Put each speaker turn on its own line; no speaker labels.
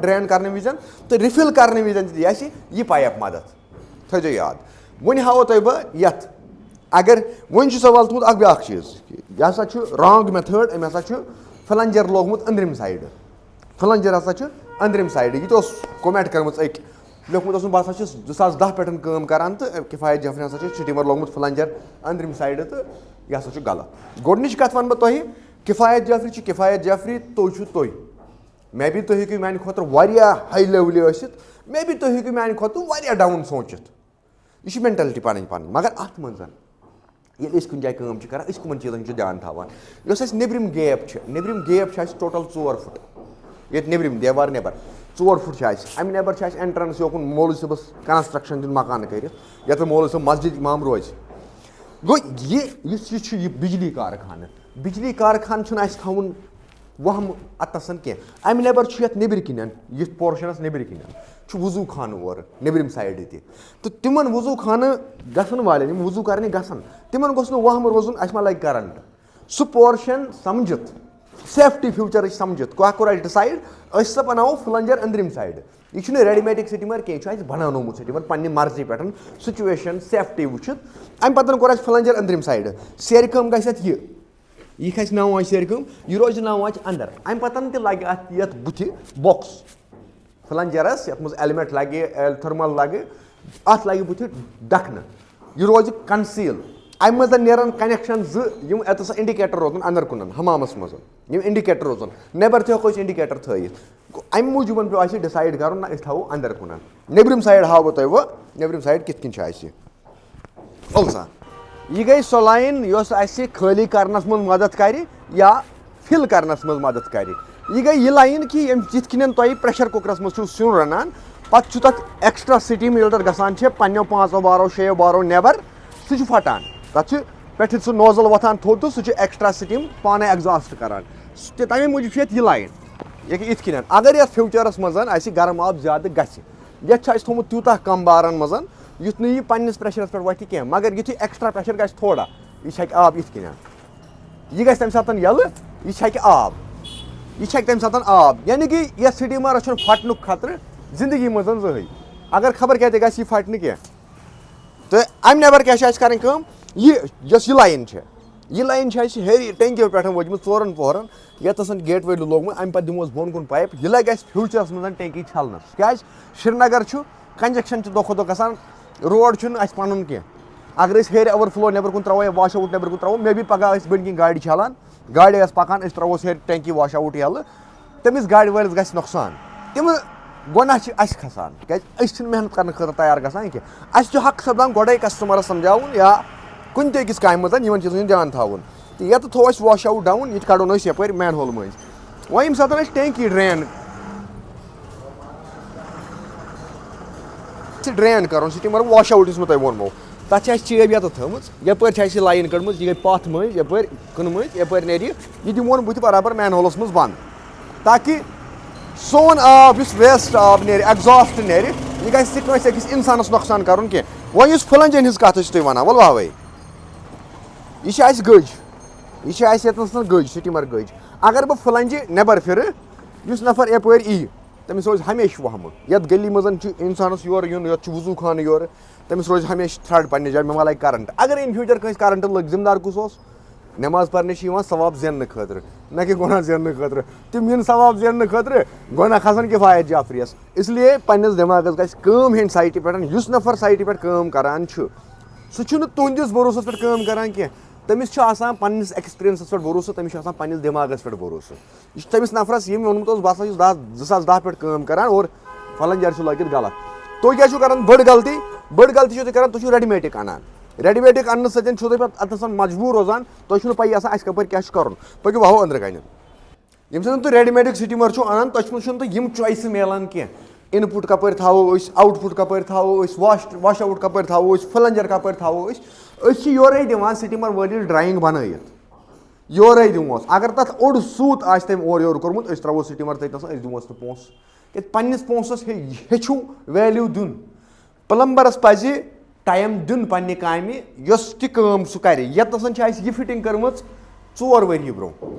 Drain کَرنہٕ وِزِ تہٕ رِفِل کَرنہٕ وِزِ تہِ دی اَسہِ یہِ پایپ مدد تھٲیزیو یاد. وۄنۍ ہاوو تۄہہِ بہٕ یَتھ اگر وۄنۍ چھُ سوال تھوٚمُت اَکھ بیٛاکھ چیٖز یہِ ہسا چھُ رانٛگ میتھٲڈ أمۍ ہسا چھُ فٕلنجر لوگمُت أنٛدرِم سایڈٕ فٕلنجر ہسا چھُ أنٛدرِم سایڈٕ یہِ تہِ اوس کومٮ۪نٹ کٔرمٕژ أکۍ لیوکھمُت اوسُم بہٕ ہسا چھُس 2010 پٮ۪ٹھ کٲم کران تہٕ کِفایت جعفری ہسا چھُ سِٹیٖمر لوگمُت فٕلنجر أنٛدرِم سایڈٕ تہٕ یہِ ہسا چھُ غلط. گۄڈٕنِچ کَتھ وَنہٕ بہٕ تۄہہِ کِفایت جعفری چھِ کِفایت جعفری تُہۍ چھُو تُہۍ مے بی تُہۍ ہیٚکِو میٛانہِ کھۄتہٕ واریاہ ہاے لیولہِ ٲسِتھ مے بی تُہۍ ہیٚکِو میٛانہِ کھۄتہٕ واریاہ ڈاوُن سوٗنٛچِتھ یہِ چھِ مٮ۪نٹَلٹی پَنٕنۍ پَنٕنۍ مگر اَتھ منٛز ییٚلہِ أسۍ کُنہِ جایہِ کٲم چھِ کَران أسۍ کٕمَن چیٖزَن چھُ دھیان تھاوان یۄس اَسہِ نیٚبرِم گیپ چھِ اَسہِ ٹوٹَل 4 فُٹ ییٚتہِ نیٚبرِم دیوار نٮ۪بر 4 فُٹ چھِ اَسہِ اَمہِ نٮ۪بر چھِ اَسہِ اٮ۪نٹرَنٕس یوکُن مولوی صٲبَس کَنسٹرٛکشَن دیُن مکانہٕ کٔرِتھ یَتھ مولوی صٲب مسجِد اِمام روزِ گوٚو یُس یہِ چھُ یہِ بِجلی کارخانہٕ چھُنہٕ اَسہِ تھاوُن وہمہٕ اَتَسَن کینٛہہ اَمہِ نٮ۪بر چھُ یَتھ نیٚبرۍ کِنٮ۪ن یِتھ پورشَنَس نیٚبرۍ کِنٮ۪ن چھُ وضوٗ خانہٕ اورٕ نیٚبرِم سایڈٕ تہِ تہٕ تِمن وضوٗ خانہٕ گژھن والٮ۪ن یِم وضوٗ کَرنہِ گژھن تِمن گوٚژھ نہٕ وہمہٕ روزُن اَسہِ ما لگہِ کَرنٛٹ سُہ پورشَن سَمجِتھ سیفٹی فیوٗچرٕچ سَمجِتھ کیٛاہ کوٚر اَسہِ ڈِسایڈ أسۍ ہسا بَناوو فٕلنجر أنٛدرِم سایڈٕ یہِ چھُنہٕ ریڈی میڈِک سِٹیٖمر کینٛہہ یہِ چھُ اَسہِ بَناونومُت سِٹیٖمر پنٕنہِ مرضی پٮ۪ٹھ سُچویشن سیفٹی وٕچھِتھ اَمہِ پَتہٕ کوٚر اَسہِ فٕلنجر أنٛدرِم سایڈٕ سیرِ کٲم گژھِ اَتھ یہِ کھسہِ 9 آنچہِ سیرِ کٲم یہِ روزِ 9 آنچہِ اَنٛدر اَمہِ پَتہٕ تہِ لگہِ اَتھ یَتھ بٕتھِ بۄکٕس فٕلنجرس یَتھ منٛز ایلمینٹ لگہِ تھٔرمل لگہِ اَتھ لگہِ بٕتھِ ڈکھنہٕ یہِ روزِ کَنسیٖل اَمہِ منٛز نیرن کنیکشن 2 یِم اَتَس اِنڈِکیٹر روزن اَنٛدر کُنن ہمامَس منٛز یِم اِنڈِکیٹر روزن نٮ۪بر تہِ ہٮ۪کو أسۍ اِنڈِکیٹر تھٲیِتھ اَمہِ موٗجوٗبن پیوٚو اَسہِ ڈِسایڈ کَرُن نہ أسۍ تھاوو اَنٛدر کُن نیٚبرِم سایڈ ہاوو بہٕ تۄہہِ وۄنۍ نیٚبرِم سایڈ کِتھ کٔنۍ چھِ اَسہِ اولسا یہِ گٔے سۄ لایِن یۄس اَسہِ خٲلی کرنس منٛز مدد کرِ یا فِل کرنس منٛز مدد کرِ یہِ گٔے یہِ لایِن کہِ یِتھ کٔنۍ تۄہہِ پریشر کُکرس منٛز چھُو سیُن رَنان پتہٕ چھُ تَتھ ایکٕسٹرا سِٹیٖم ییٚلہِ تَتھ گژھان چھِ پنٕنیو 5 بارو 6 بارو نٮ۪بر سُہ چھُ پھٹان تَتھ چھُ پٮ۪ٹھٕ سُہ نوزل وۄتھان تھوٚد تہٕ سُہ چھُ ایکٕسٹرا سِٹیٖم پانے ایٚگزاسٹ کران تَمے موٗجوٗب چھُ یَتھ یہِ لایِن یہِ گٔے یِتھ کٔنۍ اگر یَتھ فیوٗچرس منٛز اَسہِ گرم آب زیادٕ گژھِ یَتھ چھُ اَسہِ تھوٚمُت تیوٗتاہ کم بارن منٛز یُتھ نہٕ یہِ پنٕنِس پریشرس پٮ۪ٹھ وۄتھِ کینٛہہ مگر یُتھُے ایکٕسٹرا پریشر گژھِ تھوڑا یہِ چھکہِ آب یِتھ کٔنۍ یہِ گژھِ تَمہِ ساتہٕ یَلہٕ یہِ چھکہِ تَمہِ ساتہٕ آب یعنی کہِ یَتھ سِٹیٖمرس چھُنہٕ پھٹنُک خطرٕ زندگی منٛز زٕہٕنۍ اگر خبر کیٛاہ تہِ گژھِ یہِ پھٹہِ نہٕ کینٛہہ تہٕ اَمہِ نٮ۪بر کیٛاہ چھِ اَسہِ کَرٕنۍ کٲم یۄس یہِ لایِن چھِ اَسہِ ہیٚرِ ٹینکیو پٮ۪ٹھ وٲتمٕژ 4 پوہرن یَتَس گیٹ ویلیوٗ لوگمُت اَمہِ پَتہٕ دِمو أسۍ بۄن کُن پایپ یہِ لگہِ اَسہِ فیوٗچرس منٛز ٹینکی چھلنَس کیٛازِ سرینگر چھُ کنجکشن چھُ دۄہ کھۄتہٕ دۄہ گژھان روڈ چھُنہٕ اَسہِ پَنُن کینٛہہ اگر أسۍ ہیٚرِ اوٚور فٕلو نٮ۪بر کُن ترٛاوو یا واش آوُٹ نٮ۪بر کُن ترٛاوو مے بی پگہہ ٲسۍ بٔنۍ کِنۍ گاڑِ چھلان گاڑِ آسہٕ پَکان أسۍ ترٛاوہوس ہیٚرِ ٹینکی واش آوُٹ یَلہٕ تٔمِس گاڑِ وٲلِس گژھِ نۄقصان تِمہٕ گۄناہ چھِ اَسہِ کھسان کیٛازِ أسۍ چھِنہٕ محنت کرنہٕ خٲطرٕ تیار گژھان کینٛہہ اَسہِ چھُ حق سپدان گۄڈَے کسٹمرس سمجاوُن یا کُنہِ تہِ أکِس کامہِ منٛز یِمن چیٖزن ہُنٛد دیان تھاوُن تہٕ ییٚتہِ تھوٚو اَسہِ واش آوُٹ ڈاوُن ییٚتہِ کَڑون أسۍ یَپٲرۍ مین ہول مٔنٛزۍ وۄنۍ ییٚمہِ ساتہٕ أسۍ ٹینکی ڈرٛین کَرُن سِٹیٖمر واش آوُٹ یُس مےٚ تۄہہِ ووٚنمو تَتھ چھِ اَسہِ چٲبۍ یَتَتھ تھٲومٕژ یَپٲرۍ چھِ اَسہِ یہِ لایِن کٔڑمٕژ یہِ گٔے پَتھ مٔنٛزۍ یَپٲرۍ کٕنہٕ مٔنٛزۍ یَپٲرۍ نیرِ یہِ دِمون بٕتھِ برابر مین ہولَس منٛز بنٛد تاکہِ سون آب یُس ویسٹ آب نیرِ ایٚگزاسٹ نیرِ یہِ گژھِ نہٕ کٲنٛسہِ أکِس اِنسانَس نۄقصان کَرُن کینٛہہ وۄنۍ یُس فٕلنجن ہِنٛز کَتھ چھِ تُہۍ وَنان وَلہٕ واوے یہِ چھِ اَسہِ گٔج یہِ چھِ اَسہِ ییٚتنَس گٔج سِٹیٖمر گٔج اگر بہٕ فٕلنجہِ نٮ۪بر پھِرٕ یُس نفر یَپٲرۍ یی تٔمِس روزِ ہمیشہٕ وہمہٕ یَتھ گلی منٛز چھُ اِنسانَس یورٕ یُن یَتھ چھُ وضوٗ خانہٕ یورٕ تٔمِس روزِ ہمیشہٕ تھرٛٹ پنٕنہِ جایہِ مےٚ ما لگہِ کَرنٛٹ اگر اِن فیوٗچر کٲنٛسہِ کَرنٛٹ لٔگۍ ذِمہٕ دار کُس اوس نٮ۪ماز پرنہِ چھِ یِوان ثواب زیننہٕ خٲطرٕ نہ کہِ گۄناہ زیننہٕ خٲطرٕ تِم یِن ثواب زیننہٕ خٲطرٕ گۄناہ کھسن کِفایت جعفریَس اِسلیے پنٕنِس دٮ۪ماغس گژھِ کٲم ہیٚنۍ سایٹہِ پٮ۪ٹھ یُس نفر سایٹہِ پٮ۪ٹھ کٲم کران چھُ سُہ چھُنہٕ تُہنٛدِس بروسس پٮ۪ٹھ کٲم کران کینٛہہ تٔمِس چھُ آسان پنٕنِس ایٚکٕسپیٖرینسس پٮ۪ٹھ بروسہٕ تٔمِس چھُ آسان پنٕنِس دٮ۪ماغس پٮ۪ٹھ بروسہٕ یہِ چھُ تٔمِس نفرس ییٚمۍ ووٚنمُت اوس بہٕ ہسا چھُس 2010 پٮ۪ٹھ کٲم کران اور فلنجر چھُ لٲگِتھ غلط تُہۍ کیٛاہ چھُو کران بٔڑ غلطی چھُو تُہۍ کران تُہۍ چھِو ریڈی میڈِک اَنان ریڈی میڈِک اَننہٕ سۭتۍ چھُو تُہۍ پتہٕ اَتنَس مجبوٗر روزان تۄہہِ چھُنہٕ پَیی آسان اَسہِ کَپٲرۍ کیٛاہ چھُ کَرُن پٔکِو وَہو أنٛدرٕ کَنہِ ییٚمہِ ساتہٕ تُہۍ ریڈی میڈِک سِٹیٖمر چھُو اَنان تۄہہِ منٛز چھُنہٕ تۄہہِ یِم چویسہٕ میلان کینٛہہ اِن پُٹ کَپٲرۍ تھاوو أسۍ آوُٹ پُٹ کَپٲرۍ تھاوو أسۍ واش آوُٹ کَپٲرۍ تھاوو أسۍ فٕلنجر کَپٲرۍ تھاوو أسۍ چھِ یورَے دِوان سِٹیٖمر وٲلِس ڈرایِنٛگ بَنٲیِتھ یورَے دِمہوس اگر تَتھ اوٚڑ سوٗت آسہِ تٔمۍ اورٕ یورٕ کوٚرمُت أسۍ ترٛاوو سِٹیٖمر تٔتنَس أسۍ دِمہوس نہٕ پونٛسہٕ کیٛازِ پنٕنِس پونٛسَس ہیٚچھِو ویلیوٗ دیُن پٕلمبرَس پَزِ ٹایم دیُن پنٛنہِ کامہِ یۄس تہِ کٲم سُہ کَرِ ییٚتنَس چھِ اَسہِ یہِ فِٹِنٛگ کٔرمٕژ 4 ؤری برونٛہہ